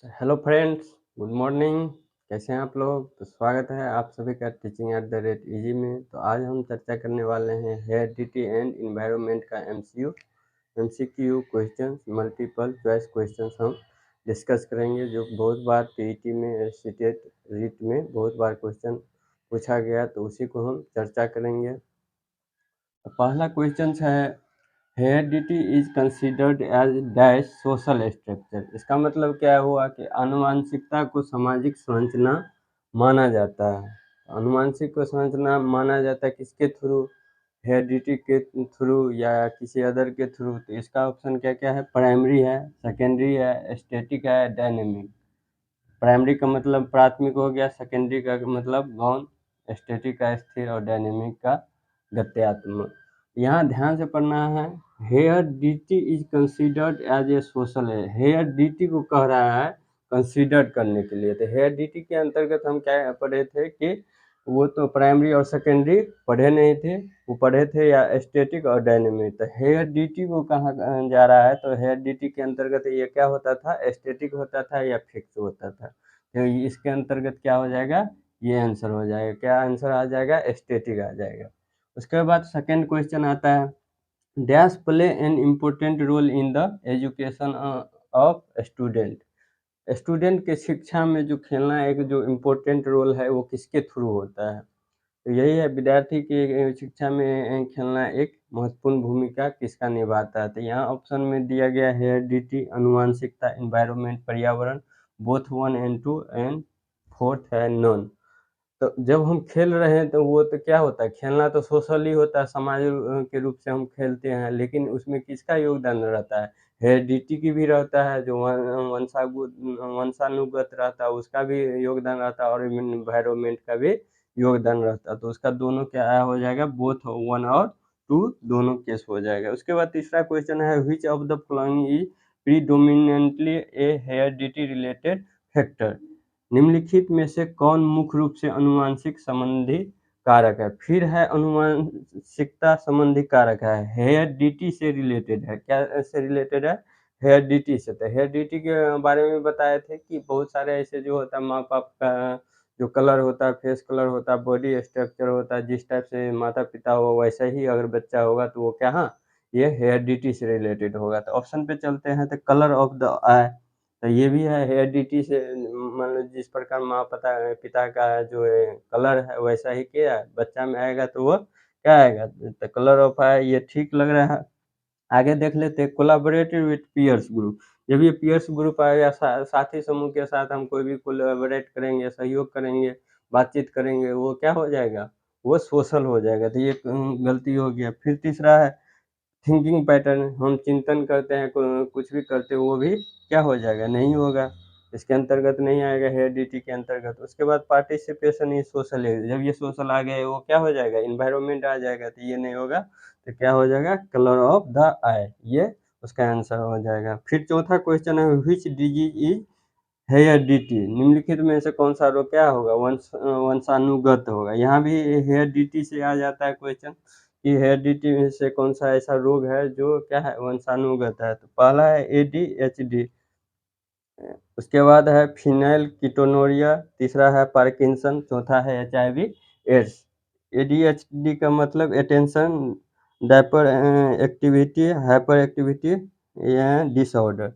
Hello friends, good morning. कैसे हैं आप लोग? तो स्वागत है आप सभी का teaching at the rate easy में। तो आज हम चर्चा करने वाले हैं हेरिडिटी एंड इन्वायरमेंट का MCQ questions, multiple choice questions हम डिस्कस करेंगे, जो बहुत बार टीईटी में, सीटेट, रीट में बहुत बार क्वेश्चन पूछा गया, तो उसी को हम चर्चा करेंगे। तो पहला क्वेश्चन है, heredity is considered as dash social structure. इसका मतलब क्या हुआ कि आनुवंशिकता को सामाजिक संरचना माना जाता है। आनुवंशिक को संरचना माना जाता है किसके थ्रू? हेरिडिटी के थ्रू या किसी अदर के थ्रू। तो इसका ऑप्शन क्या क्या है? प्राइमरी है, सेकेंडरी है, स्टैटिक है, डायनेमिक। प्राइमरी का मतलब प्राथमिक हो गया, सेकेंडरी का मतलब गौण, स्टैटिक का स्थिर और डायनेमिक का गत्यात्मक। यहाँ ध्यान से पढ़ना है, heredity is considered as a social है। हेरिडिटी को कह रहा है कंसीडर्ड करने के लिए। तो हेरिडिटी के अंतर्गत हम क्या पढ़े थे कि वो तो प्राइमरी और सेकेंडरी पढ़े नहीं थे, वो पढ़े थे या स्टैटिक और डायनेमिक। तो हेरिडिटी को कहा जा रहा है, तो हेरिडिटी के अंतर्गत ये क्या होता था? स्टैटिक होता था या फिक्स होता था? तो इसके अंतर्गत क्या हो जाएगा? ये आंसर हो जाएगा। क्या आंसर आ जाएगा? स्टैटिक आ जाएगा। उसके बाद सेकेंड क्वेश्चन आता है, dash play an important role in the education of student. Student के शिक्षा में जो खेलना एक जो इम्पोर्टेंट रोल है, वो किसके थ्रू होता है? तो यही है, विद्यार्थी की शिक्षा में खेलना एक महत्वपूर्ण भूमिका किसका निभाता है? तो यहाँ ऑप्शन में दिया गया है हेरिडिटी, आनुवंशिकता, एनवायरनमेंट, पर्यावरण, बोथ 1 and 2, एंड फोर्थ है नॉन। तो जब हम खेल रहे हैं तो वो तो क्या होता है? खेलना तो सोशली होता है, समाज के रूप से हम खेलते हैं, लेकिन उसमें किसका योगदान रहता है? हेरिडिटी की भी रहता है, जो वंशानुगत रहता है उसका भी योगदान रहता है, और एनवायरनमेंट का भी योगदान रहता है। तो उसका दोनों क्या हो जाएगा? बोथ 1 और 2 दोनों केस हो जाएगा। उसके बाद तीसरा क्वेश्चन है, which of the following is predominantly A heredity related factor. निम्नलिखित में से कौन मुख्य रूप से अनुवांशिक संबंधी कारक है? फिर है अनुवांशिकता संबंधी कारक है, हेरिडिटी से रिलेटेड है। क्या से रिलेटेड है? हेरिडिटी से। तो हेरिडिटी के बारे में बताए थे कि बहुत सारे ऐसे जो होता है, माँ बाप का जो कलर होता है, फेस कलर होता है, बॉडी स्ट्रक्चर होता है, जिस टाइप से माता पिता हो वैसा ही अगर बच्चा होगा तो वो क्या, हाँ, ये हेरिडिटी से रिलेटेड होगा। तो ऑप्शन पे चलते हैं, तो कलर ऑफ द आई। तो ये भी है हेरिडिटी से, मान लो जिस प्रकार माँ पिता का जो कलर है वैसा ही क्या बच्चा में आएगा, तो वो क्या आएगा? तो कलर ऑफ आई, ये ठीक लग रहा है। आगे देख लेते हैं, कोलाबोरेटिव विथ पीयर्स ग्रुप। जब ये पीयर्स ग्रुप आएगा, साथी समूह के साथ हम कोई भी कोलाबोरेट करेंगे, सहयोग करेंगे, बातचीत करेंगे, वो क्या हो जाएगा? वो सोशल हो जाएगा। तो ये गलती हो गया। फिर तीसरा है थिंकिंग पैटर्न, हम चिंतन करते हैं, कुछ भी करते हैं, वो भी क्या हो जाएगा? नहीं होगा, इसके अंतर्गत नहीं आएगा, हेरिडिटी के अंतर्गत। उसके बाद पार्टिसिपेशन इन सोशल, जब ये सोशल आ गए वो क्या हो जाएगा? इन्वायरमेंट आ जाएगा। तो ये नहीं होगा, तो क्या हो जाएगा? कलर ऑफ द आई, ये उसका आंसर हो जाएगा। फिर चौथा क्वेश्चन है, विच डिजीज इज हेरिडिटी। निम्नलिखित में से कौन सा रोग क्या होगा? वंशानुगत होगा। यहाँ भी हेरिडिटी से आ जाता है क्वेश्चन कि हेरिडिटी में से कौन सा ऐसा रोग है जो क्या है? वंशानुगत है। तो पहला है एडीएचडी, उसके बाद है फिनाइल कीटोनूरिया, तीसरा है पार्किंसन, चौथा है एचआईवी एड्स। एडीएचडी का मतलब attention diaper activity hyper activity disorder.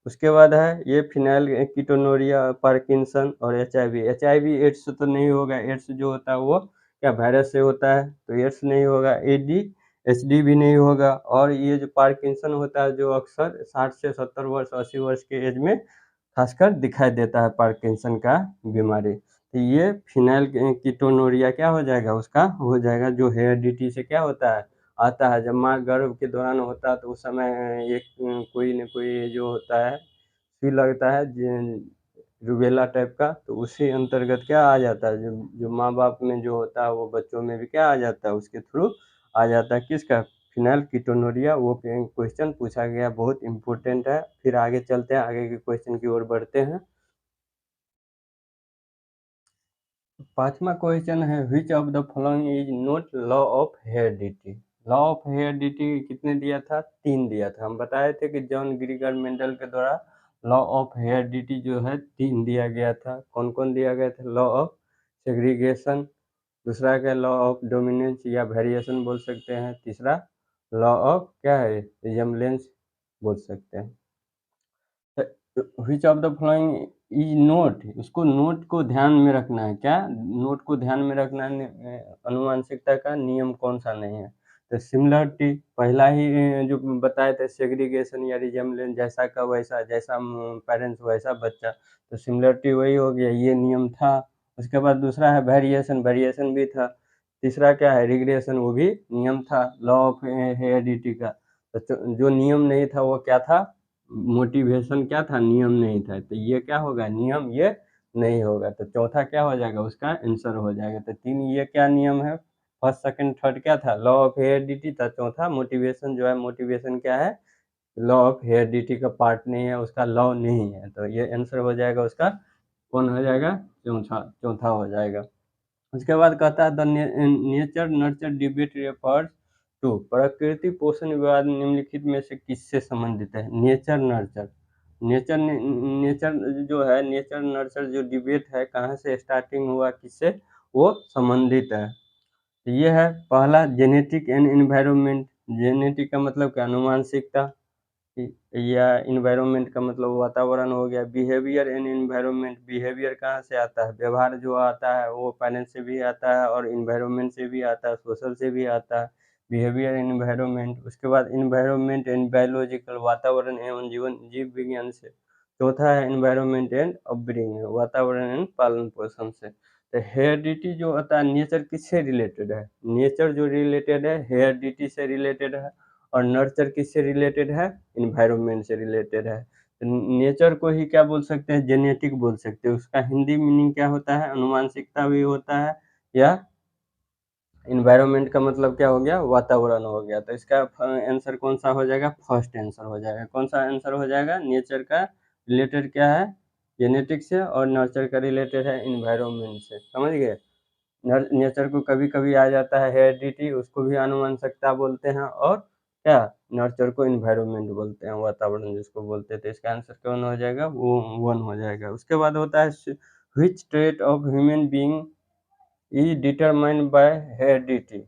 उसके बाद है ये फिनाइल कीटोनूरिया, पार्किंसन और एचआईवी। एचआईवी एड्स तो नहीं होगा, एड्स जो होता है वो क्या वायरस से होता है, तो एड्स नहीं होगा। एडीएचडी भी नहीं होगा। और ये जो पार्किंसन होता है, जो अक्सर 60 से 70 वर्ष 80 वर्ष के एज में खासकर दिखाई देता है, पार्किंसन का बीमारी। तो ये फिनाइल कीटोनूरिया क्या हो जाएगा? उसका हो जाएगा, जो हेरिडिटी से क्या होता है? आता है। जब माँ गर्भ के दौरान होता है तो उस समय एक कोई न कोई जो होता है, सुई लगता है, रूबेला टाइप का, तो उसी अंतर्गत क्या आ जाता है? जो जो माँ बाप में जो होता है वो बच्चों में भी क्या आ जाता है? उसके थ्रू आ जाता है। किसका? Phenyl ketonuria. वो क्वेश्चन पूछा गया, बहुत इंपॉर्टेंट है। फिर आगे चलते हैं, आगे के क्वेश्चन की ओर बढ़ते हैं। पांचवा क्वेश्चन है, which of the following is not law of heredity. Law of heredity कितने दिया था? 3 दिया था। हम बताए थे कि जॉन ग्रीगर मेंडल के द्वारा लॉ ऑफ हेरिडिटी जो है 3 दिया गया था। कौन कौन दिया गया था? लॉ ऑफ सेग्रीगेशन, दूसरा क्या लॉ ऑफ डोमिनेंस या वेरिएशन बोल सकते हैं, तीसरा लॉ ऑफ क्या है रिजेम्बलेंस बोल सकते हैं। Which of the following is note, उसको नोट को ध्यान में रखना है, क्या नोट को ध्यान में रखना है, अनुवांशिकता का नियम कौन सा नहीं है। तो सिमिलरिटी पहला ही जो बताए थे सेग्रीगेशन या रिजेम्बलेंस, जैसा का वैसा, जैसा पेरेंट्स वैसा बच्चा, तो सिमिलरिटी वही हो गया, ये नियम था। उसके बाद दूसरा है वेरिएशन, वेरिएशन भी था। तीसरा क्या है रिग्रेशन, वो भी नियम था लॉ ऑफ हेरिडिटी का। तो जो नियम नहीं था वो क्या था, मोटिवेशन क्या था, नियम नहीं था। तो ये क्या होगा, नियम ये नहीं होगा। तो चौथा क्या हो जाएगा, उसका आंसर हो जाएगा। तो तीन ये क्या नियम है, फर्स्ट सेकंड थर्ड क्या था, लॉ ऑफ हेरिडिटी था। चौथा मोटिवेशन जो है, मोटिवेशन क्या है, लॉ ऑफ हेरिडिटी का पार्ट नहीं है, उसका लॉ नहीं है। तो ये आंसर हो जाएगा उसका, कौन हो जाएगा, चौथा, चौथा हो जाएगा। उसके बाद कहता है the nature nurture debate refers to, प्रकृति पोषण विवाद निम्नलिखित में से किससे संबंधित है। नेचर नर्चर, नेचर नेचर जो है, नेचर नर्चर जो डिबेट है कहाँ से स्टार्टिंग हुआ, किससे वो संबंधित है। तो ये है पहला जेनेटिक एंड एनवायरनमेंट। जेनेटिक का मतलब क्या, अनुवांशिकता, या इन्वायरमेंट का मतलब वातावरण हो गया। बिहेवियर एंड इन्वायरमेंट, बिहेवियर कहाँ से आता है, व्यवहार जो आता है वो पेरेंट्स से भी आता है और इन्वायरमेंट से भी आता है, सोशल से भी आता है, बिहेवियर एंड इन्वायरमेंट। उसके बाद इन्वायरमेंट एंड बायोलॉजिकल, वातावरण एवं जीवन जीव विज्ञान से। चौथा है इन्वायरमेंट एंड अपब्रिंगिंग, वातावरण एंड पालन पोषण से। तो हेरिडिटी जो होता है, नेचर किससे रिलेटेड है, नेचर जो रिलेटेड है हेरिडिटी से रिलेटेड है, और नर्चर किससे रिलेटेड है, इन्वायरमेंट से रिलेटेड है। नेचर को ही क्या बोल सकते हैं, जेनेटिक बोल सकते हैं। उसका हिंदी मीनिंग क्या होता है, अनुवांशिकता भी होता है, या इन्वायरमेंट का मतलब क्या हो गया, वातावरण हो गया। तो इसका आंसर कौन सा हो जाएगा, फर्स्ट आंसर हो जाएगा। कौन सा आंसर हो जाएगा, नेचर का रिलेटेड क्या है, जेनेटिक से, और नर्चर का रिलेटेड है इन्वायरमेंट से। समझ गए। नेचर को कभी कभी आ जाता है हेरिडिटी, उसको भी आनुवंशिकता बोलते हैं, और क्या, नर्चर को इन्वायरमेंट बोलते हैं, वातावरण जिसको बोलते हैं। तो इसका आंसर कौन हो जाएगा, वो 1 हो जाएगा। उसके बाद होता है which trait of human being is determined by heredity,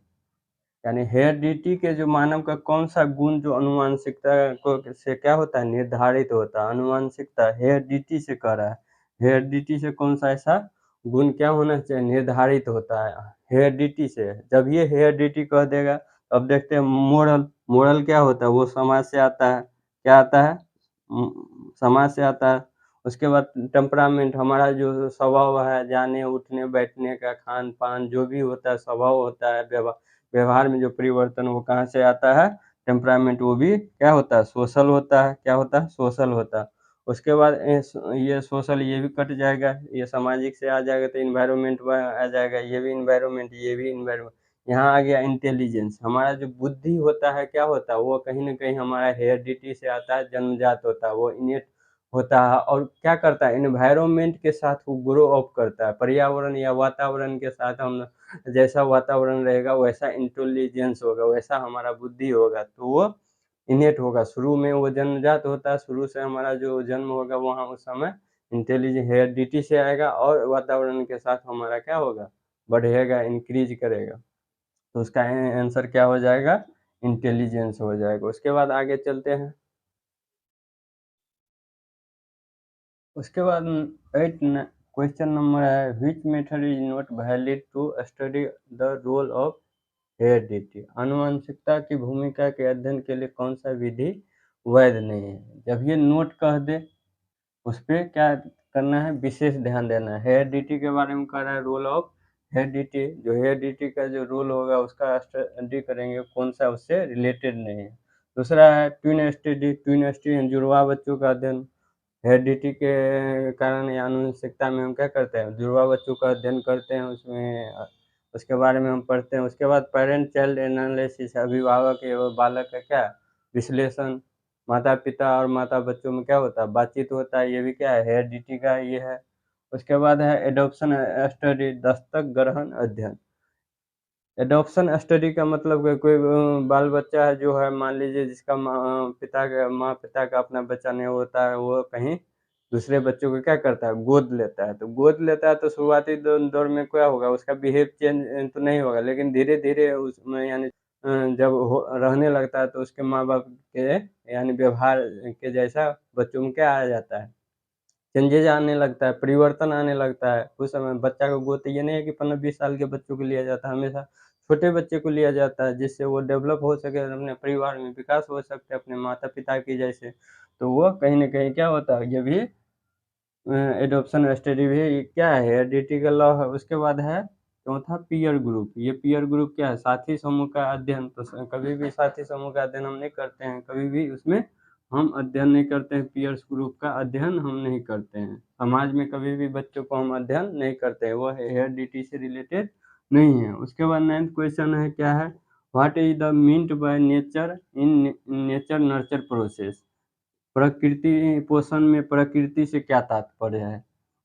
यानी हेरिडिटी के जो मानव का कौन सा गुण जो अनुवांशिकता को से क्या होता है, निर्धारित होता है। अनुवांशिकता हेरिडिटी से कह रहा है, हेरिडिटी से कौन सा ऐसा गुण क्या होना चाहिए, निर्धारित होता है हेरिडिटी से। जब ये हेरिडिटी कह देगा, अब देखते हैं मोरल, मोरल क्या होता है, वो समाज से आता है, क्या आता है, समाज से आता है। उसके बाद टेम्परामेंट, हमारा जो स्वभाव है, जाने उठने बैठने का, खान पान जो भी होता है, स्वभाव होता है, व्यवहार में जो परिवर्तन, वो कहाँ से आता है, टेम्परामेंट। वो भी क्या होता है, सोशल होता है, क्या होता है, सोशल होता है। उसके बाद ये सोशल ये भी कट जाएगा, ये सामाजिक से आ जाएगा, तो इन्वायरमेंट आ जाएगा, ये भी इन्वायरमेंट, ये भी इन्वायरमेंट। यहाँ आ गया इंटेलिजेंस, हमारा जो बुद्धि होता है क्या होता है, वो कहीं ना कहीं हमारा हेरिडिटी से आता है, जन्मजात होता है, वो इनेट होता है। और क्या करता है, इन्वायरमेंट के साथ वो ग्रो अप करता है, पर्यावरण या वातावरण के साथ हम जैसा वातावरण रहेगा वैसा इंटेलिजेंस होगा, वैसा हमारा बुद्धि होगा। तो वो इनेट होगा, शुरू में वो जन्मजात होता है, शुरू से हमारा जो जन्म होगा वहाँ उस समय इंटेलिजेंस हेरिडिटी से आएगा, और वातावरण के साथ हमारा क्या होगा, बढ़ेगा, इंक्रीज करेगा। तो उसका आंसर क्या हो जाएगा, इंटेलिजेंस हो जाएगा। उसके बाद आगे चलते हैं। उसके बाद 8 क्वेश्चन नंबर है, which method is not valid to study the role of heredity, आनुवंशिकता की भूमिका के अध्ययन के लिए कौन सा विधि वैध नहीं है। जब ये नोट कह दे, उस पर क्या करना है, विशेष ध्यान देना है। हेरिडिटी के बारे में कह रहा है, रोल ऑफ हेरिडिटी, जो हेरिडिटी का जो रोल होगा उसका स्टडी करेंगे, कौन सा उससे रिलेटेड नहीं है। दूसरा है ट्विन स्टडी, ट्विन स्टडी जुड़वा बच्चों का अध्ययन। हेरिडिटी के कारण या आनुवंशिकता में हम क्या करते हैं, जुड़वा बच्चों का अध्ययन करते हैं, उसमें उसके बारे में हम पढ़ते हैं। उसके बाद पेरेंट चाइल्ड एनालिसिस, अभिभावक एवं बालक का क्या विश्लेषण, माता पिता और माता बच्चों में क्या होता है, बातचीत होता है, ये भी क्या है, हेरिडिटी का ये है। उसके बाद है एडॉप्शन स्टडी, दस्तक ग्रहण अध्ययन। एडॉप्शन स्टडी का मतलब है कोई बाल बच्चा है जो है, मान लीजिए जिसका माँ पिता का अपना बच्चा नहीं होता है, वो कहीं दूसरे बच्चों को क्या करता है, गोद लेता है। तो गोद लेता है तो शुरुआती दौर में क्या होगा, उसका बिहेव चेंज तो नहीं होगा, लेकिन धीरे-धीरे उसमें यानी जब हो रहने लगता है तो उसके माँ-बाप के यानी व्यवहार के जैसा बच्चों में क्या आ जाता है, चेंजेज़ आने लगता है, परिवर्तन आने लगता है। उस समय बच्चा को गोद ये नहीं है कि 15-20 साल के बच्चों को लिया जाता है, हमेशा छोटे बच्चे को लिया जाता है, जिससे वो डेवलप हो सके, अपने परिवार में विकास हो सकते, अपने माता-पिता की जैसे। तो वो कहीं न कहीं क्या होता है, ये भी एडॉप्शन स्टडी भी क्या है, हेरेडिटी का लॉ है। उसके बाद है चौथा पीयर ग्रुप। ये पीयर ग्रुप क्या है, साथी समूह का अध्ययन। तो कभी भी साथी समूह का अध्ययन हम नहीं करते हैं, कभी भी उसमें हम अध्ययन नहीं करते हैं, पीयर्स ग्रुप का अध्ययन हम नहीं करते हैं। समाज में कभी भी बच्चों को हम अध्ययन नहीं करते हैं, वो हेरेडिटी से रिलेटेड नहीं है। उसके बाद 9th क्वेश्चन है, क्या है, what is the meant by nature in nature nurture process. प्रकृति पोषण में प्रकृति से क्या तात्पर्य है?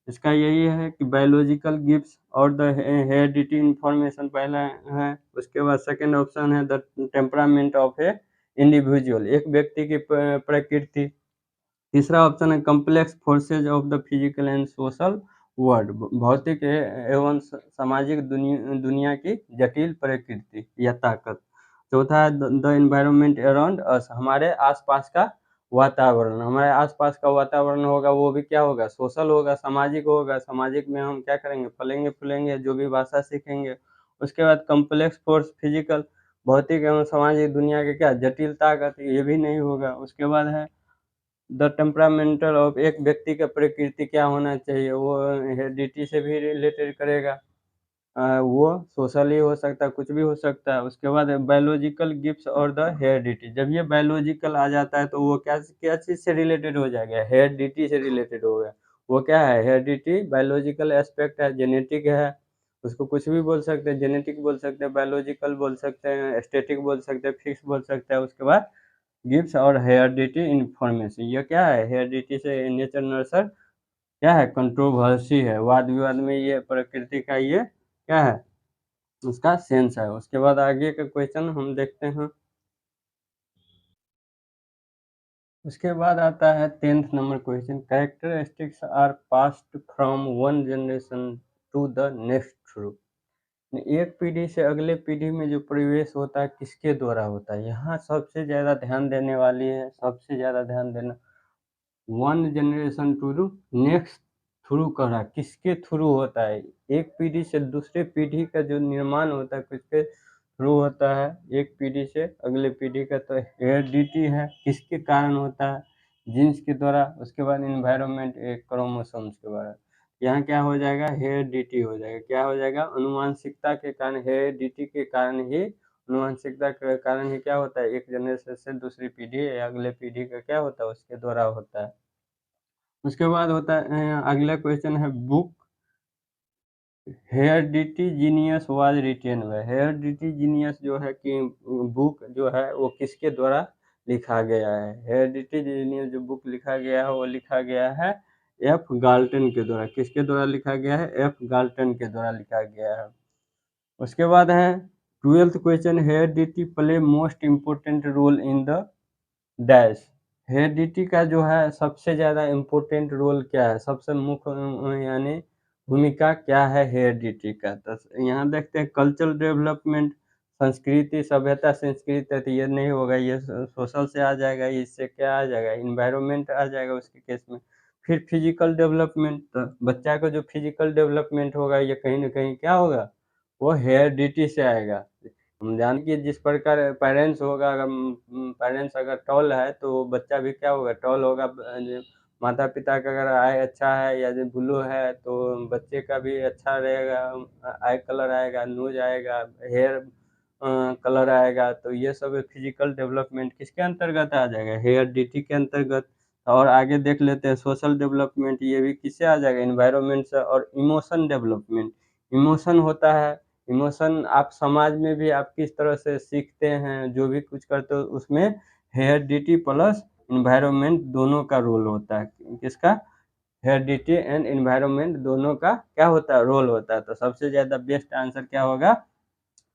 इसका यही है कि बायोलॉजिकल गिफ्ट्स और द हेरेडिटी इन्फॉर्मेशन पहला है। उसके बाद सेकंड ऑप्शन है the temperament of A individual, एक व्यक्ति की प्रकृति। तीसरा ऑप्शन है complex forces of the physical and social world, भौतिक एवं सामाजिक दुनिया की जटिल प्रकृति या ताकत। चौथा है द एनवायरनमेंट अराउंड अस, हमारे आसपास का वातावरण। हमारे आसपास का वातावरण होगा वो भी क्या होगा, सोशल होगा, सामाजिक होगा। सामाजिक में हम क्या करेंगे, पलेंगे फूलेंगे, जो भी भाषा सीखेंगे। उसके बाद कॉम्प्लेक्स फोर्स फिजिकल, भौतिक एवं सामाजिक दुनिया के क्या जटिल ताकत, ये भी नहीं होगा। उसके बाद है द टेम्परामेंटल ऑफ, एक व्यक्ति का प्रकृति क्या होना चाहिए, वो हेरिडिटी से भी रिलेटेड करेगा। वो सोशली हो सकता है, कुछ भी हो सकता है। उसके बाद बायोलॉजिकल गिफ्ट्स और द हेरिडिटी, जब ये बायोलॉजिकल आ जाता है तो वो क्या क्या चीज़ से रिलेटेड हो जाएगा, हेरिडिटी से रिलेटेड हो गया। वो क्या है, हेरिडिटी बायोलॉजिकल एस्पेक्ट है, जेनेटिक है, उसको कुछ भी बोल सकते हैं, जेनेटिक बोल सकते हैं, बायोलॉजिकल बोल सकते हैं, एस्थेटिक बोल सकते हैं, फिक्स बोल सकते हैं। उसके बाद गिव्स और हेरिडिटी इन्फॉर्मेशन, ये क्या है, हेरिडिटी से नेचर नर्सर क्या है, कंट्रोवर्सी है, वाद विवाद में ये प्रकृति का ये क्या है, उसका सेंस है। उसके बाद आगे का क्वेश्चन हम देखते हैं। उसके बाद आता है 10th number question, characteristics are passed from one generation to the next through. एक पीढ़ी से अगले पीढ़ी में जो प्रवेश होता है किसके द्वारा होता है, यहाँ सबसे ज़्यादा ध्यान देने वाली है, सबसे ज़्यादा ध्यान देना, one generation to next through करा, किसके थ्रू होता है, एक पीढ़ी से दूसरे पीढ़ी का जो निर्माण होता है किसके थ्रू होता है, एक पीढ़ी से अगले पीढ़ी का। तो हेरिडिटी है, किसके कारण होता है, जीन्स के द्वारा। उसके बाद इन्वायरमेंट, एक क्रोमोसोम्स के द्वारा। यहाँ क्या हो जाएगा, हेरिडिटी हो जाएगा, क्या हो जाएगा, अनुवांशिकता के कारण, हेरिडिटी के कारण ही, अनुवांशिकता के कारण ही क्या होता है, एक जनरेशन से दूसरी पीढ़ी या अगले पीढ़ी का क्या होता है, उसके द्वारा होता है। उसके बाद होता है अगला क्वेश्चन है, book heredity genius was written by, heredity genius जो है कि बुक जो है वो किसके द्वारा लिखा गया है, हेरिडिटी जीनियस जो बुक लिखा गया है वो लिखा गया है एफ गाल्टन के द्वारा। किसके द्वारा लिखा गया है, एफ गाल्टन के द्वारा लिखा गया है। उसके बाद है 12th question, heredity play most important role in the dash, heredity का जो है सबसे ज़्यादा इम्पोर्टेंट रोल क्या है, सबसे मुख्य यानी भूमिका क्या है हेरिडिटी का। तो यहाँ देखते हैं कल्चरल डेवलपमेंट, संस्कृति सभ्यता संस्कृति है, तो ये नहीं होगा, ये सोशल से आ जाएगा, इससे क्या आ जाएगा, इन्वायरमेंट आ जाएगा उसके केस में। फिर फिजिकल डेवलपमेंट, तो बच्चा का जो फिजिकल डेवलपमेंट होगा ये कहीं ना कहीं क्या होगा, वो हेरिडिटी से आएगा। हम जान के जिस प्रकार पेरेंट्स होगा, अगर पेरेंट्स अगर टॉल है तो बच्चा भी क्या होगा, टॉल होगा। माता पिता का अगर आई अच्छा है या जो ब्लू है तो बच्चे का भी अच्छा रहेगा, आई कलर आएगा, नोज आएगा, हेयर कलर आएगा। तो ये सब फिजिकल डेवलपमेंट किसके अंतर्गत आ जाएगा, हेरिडिटी के अंतर्गत। और आगे देख लेते हैं सोशल डेवलपमेंट, ये भी किससे आ जाएगा, इन्वायरमेंट से। और इमोशन डेवलपमेंट, इमोशन होता है, इमोशन आप समाज में भी आप किस तरह से सीखते हैं, जो भी कुछ करते हो उसमें हेरिडिटी प्लस इन्वायरमेंट दोनों का रोल होता है। किसका, हेरिडिटी एंड इन्वायरमेंट दोनों का क्या होता है, रोल होता है। तो सबसे ज़्यादा बेस्ट आंसर क्या होगा,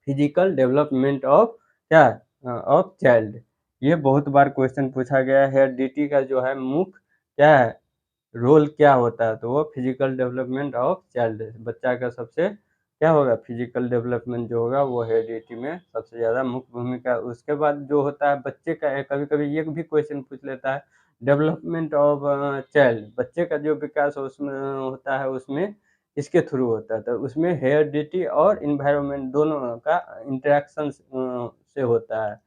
फिजिकल डेवलपमेंट ऑफ क्या, ऑफ चाइल्ड। ये बहुत बार क्वेश्चन पूछा गया है, हेरिडिटी का जो है मुख्य क्या है, रोल क्या होता है, तो वो फिजिकल डेवलपमेंट ऑफ चाइल्ड, बच्चा का सबसे क्या होगा, फिजिकल डेवलपमेंट जो होगा वो हेरिडिटी में सबसे ज़्यादा मुख्य भूमिका। उसके बाद जो होता है बच्चे का, कभी कभी ये भी क्वेश्चन पूछ लेता है, डेवलपमेंट ऑफ चाइल्ड, बच्चे का जो विकास उसमें होता है उसमें इसके थ्रू होता है, तो उसमें हेरिडिटी और इन्वायरमेंट दोनों का इंटरेक्शन से होता है।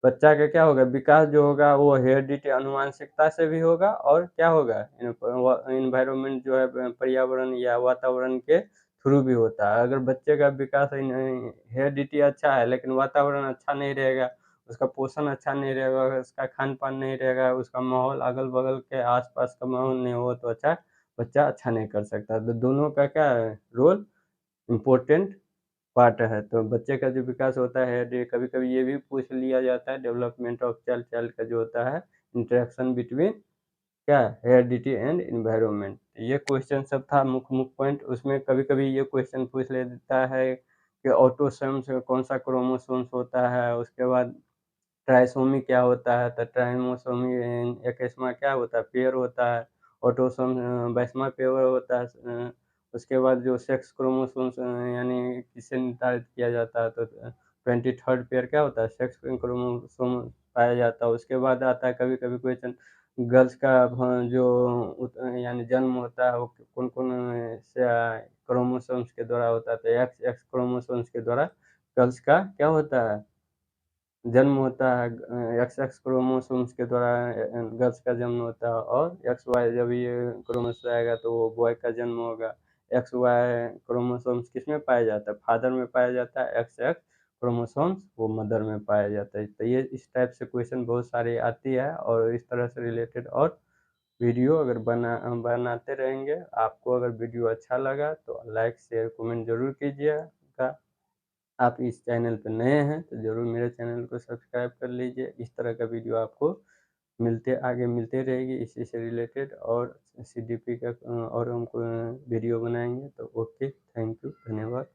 बच्चा का क्या होगा, विकास जो होगा वो हेरिडिटी आनुवंशिकता से भी होगा, और क्या होगा, इन्वायरमेंट जो है पर्यावरण या वातावरण के थ्रू भी होता है। अगर बच्चे का विकास हेरिडिटी अच्छा है लेकिन वातावरण अच्छा नहीं रहेगा, उसका पोषण अच्छा नहीं रहेगा, उसका खान पान नहीं रहेगा, उसका माहौल अगल बगल के आसपास का माहौल नहीं हो तो अच्छा बच्चा अच्छा नहीं कर सकता। तो दोनों का क्या है रोल, इम्पोर्टेंट पार्ट है। तो बच्चे का जो विकास होता है, कभी कभी ये भी पूछ लिया जाता है, डेवलपमेंट ऑफ चाइल्ड, चाइल्ड का जो होता है इंटरेक्शन बिटवीन क्या, हेरिडिटी एंड इन्वायरमेंट। ये क्वेश्चन सब था मुख्य मुख्य पॉइंट। उसमें कभी कभी ये क्वेश्चन पूछ लेता है कि ऑटोसोम्स कौन सा क्रोमोसोम्स होता है, उसके बाद ट्राइसोमी क्या होता है, तो ट्राइमोसोमी एक्केसवां क्या होता है, पेयर होता है, ऑटोसोम 22वां पेयर होता है। उसके बाद जो सेक्स क्रोमोसोम्स यानी किससे निर्धारित किया जाता है, तो 23rd पेयर क्या होता है, सेक्स क्रोमोसोम पाया जाता है। उसके बाद आता है कभी कभी क्वेश्चन, गर्ल्स का जो यानी जन्म होता है वो कौन कौन से क्रोमोसोम्स के द्वारा होता है, तो एक्स एक्स क्रोमोसोम्स के द्वारा गर्ल्स का क्या होता है, जन्म होता है। एक्स एक्स क्रोमोसोम्स के द्वारा गर्ल्स का जन्म होता है, और एक्स वाई जब ये क्रोमोसोम आएगा तो वो बॉय का जन्म होगा। एक्स वाई क्रोमोसोम्स किस में पाया जाता है, फादर में पाया जाता है। एक्स एक्स क्रोमोसोम्स वो मदर में पाया जाता है। तो ये इस टाइप से क्वेश्चन बहुत सारे आती है, और इस तरह से रिलेटेड और वीडियो अगर बनाते रहेंगे। आपको अगर वीडियो अच्छा लगा तो लाइक शेयर कमेंट जरूर कीजिएगा। आप इस चैनल पर नए हैं तो ज़रूर मेरे चैनल को सब्सक्राइब कर लीजिए। इस तरह का वीडियो आपको आगे मिलते रहेगी इसी से रिलेटेड, और सीडीपी का और हमको वीडियो बनाएंगे। तो ओके, थैंक यू, धन्यवाद।